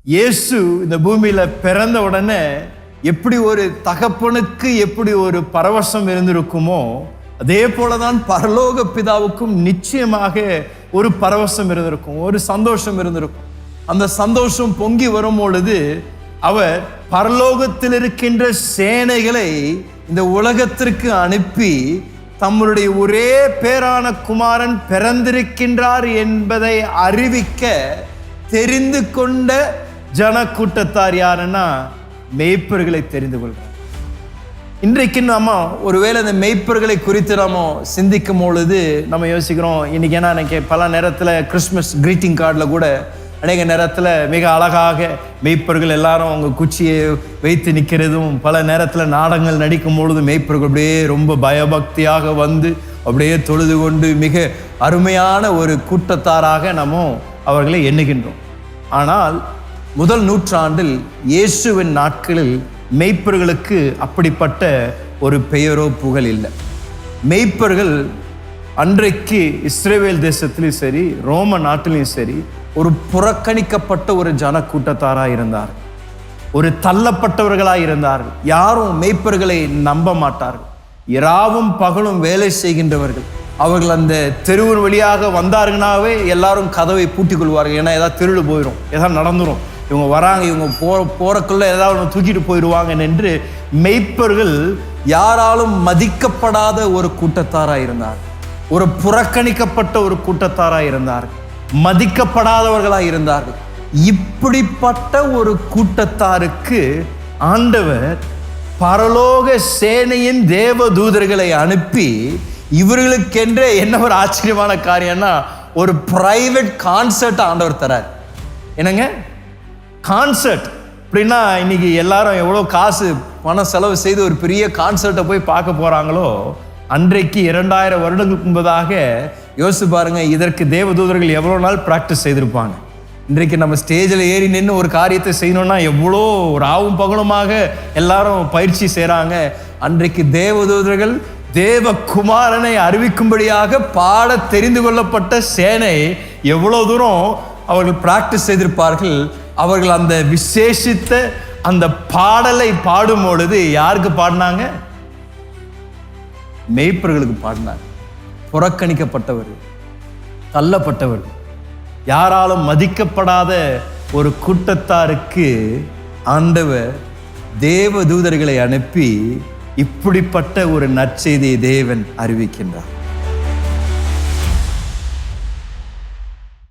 இயேசு இந்த பூமியில பிறந்த உடனே எப்படி ஒரு தகப்பனுக்கு எப்படி ஒரு பரவசம் இருந்திருக்குமோ அதே போலதான் பரலோக பிதாவுக்கும் நிச்சயமாக ஒரு பரவசம் இருந்திருக்கும், ஒரு சந்தோஷம் இருந்திருக்கும். அந்த சந்தோஷம் பொங்கி வரும் பொழுது அவர் பரலோகத்தில் இருக்கின்ற சேனைகளை இந்த உலகத்திற்கு அனுப்பி தம்முடைய ஒரே பேரான குமாரன் பிறந்திருக்கின்றார் என்பதை அறிவிக்க தெரிந்து கொண்ட ஜனக்கூட்டத்தார் யாருன்னா மேய்ப்பர்களை தெரிந்து கொள்கிறார். இன்றைக்கு நாம ஒருவேளை அந்த மேய்ப்பர்களை குறித்து நாம சிந்திக்கும் பொழுது நம்ம யோசிக்கிறோம். இன்னைக்கு ஏன்னா எனக்கு பல நேரத்தில் கிறிஸ்மஸ் கிரீட்டிங் கார்டில் கூட அநேக நேரத்தில் மிக அழகாக மேய்ப்பர்கள் எல்லாரும் அவங்க குச்சியை வைத்து நிற்கிறதும், பல நேரத்தில் நாடகங்கள் நடிக்கும் பொழுது மேய்ப்பர்கள் அப்படியே ரொம்ப பயபக்தியாக வந்து அப்படியே தொழுது கொண்டு மிக அருமையான ஒரு கூட்டத்தாராக நம்ம அவர்களை எண்ணுகின்றோம். ஆனால் முதல் நூற்றாண்டில் இயேசுவின் நாட்களில் மேய்ப்பர்களுக்கு அப்படிப்பட்ட ஒரு பெயரோ புகழ் இல்லை. மேய்ப்பர்கள் அன்றைக்கு இஸ்ரேல் தேசத்திலும் சரி ரோம நாட்டிலையும் சரி ஒரு புறக்கணிக்கப்பட்ட ஒரு ஜன கூட்டத்தாராக இருந்தார், ஒரு தள்ளப்பட்டவர்களாக இருந்தார்கள். யாரும் மேய்ப்பர்களை நம்ப மாட்டார்கள். இரவும் பகலும் வேலை செய்கின்றவர்கள். அவர்கள் அந்த தெருவின் வழியாக வந்தார்கள்னாவே எல்லாரும் கதவை பூட்டிக் கொள்வார்கள். ஏன்னா ஏதாவது திருடு போயிடும், ஏதாவது நடந்துடும், இவங்க வராங்க, இவங்க போறக்குள்ள ஏதாவது தூக்கிட்டு போயிடுவாங்க என்று மெய்ப்பர்கள் யாராலும் மதிக்கப்படாத ஒரு கூட்டத்தாராக இருந்தார், ஒரு புறக்கணிக்கப்பட்ட ஒரு கூட்டத்தாராக இருந்தார், மதிக்கப்படாதவர்களாக இருந்தார்கள். இப்படிப்பட்ட ஒரு கூட்டத்தாருக்கு ஆண்டவர் பரலோக சேனையின் தேவ தூதர்களை அனுப்பி இவர்களுக்கென்ற என்ன ஒரு ஆச்சரியமான காரியம்னா ஒரு பிரைவேட் கான்சர்ட் ஆண்டவர் தரார். என்னங்க கான்சர்ட் அப்படின்னா இன்னைக்கு எல்லாரும் எவ்வளோ காசு பணம் செலவு செய்து ஒரு பெரிய கான்சர்ட்டை போய் பார்க்க போறாங்களோ, அன்றைக்கு 2000 வருடங்களுக்கு முன்பதாக யோசிச்சு பாருங்க, இதற்கு தேவதூதர்கள் எவ்வளோ நாள் பிராக்டிஸ் செய்திருப்பாங்க. இன்றைக்கு நம்ம ஸ்டேஜில் ஏறி நின்று ஒரு காரியத்தை செய்யணும்னா எவ்வளோ ராவும் பகலுமாக எல்லாரும் பயிற்சி செய்கிறாங்க. அன்றைக்கு தேவதூதர்கள் தேவகுமாரனை அறிவிக்கும்படியாக பாட தெரிந்து கொள்ளப்பட்ட சேனை எவ்வளோ தூரம் அவர்கள் பிராக்டிஸ் செய்திருப்பார்கள். அவர்கள் அந்த விசேஷித்த அந்த பாடலை பாடும் பொழுது யாருக்கு பாடினாங்க? மேய்ப்பர்களுக்கு பாடினாங்க. புறக்கணிக்கப்பட்டவர்கள், தள்ளப்பட்டவர்கள், யாராலும் மதிக்கப்படாத ஒரு கூட்டத்தாருக்கு ஆண்டவர் தேவ தூதர்களை அனுப்பி இப்படிப்பட்ட ஒரு நற்செய்தியை தேவன் அறிவிக்கின்றார்.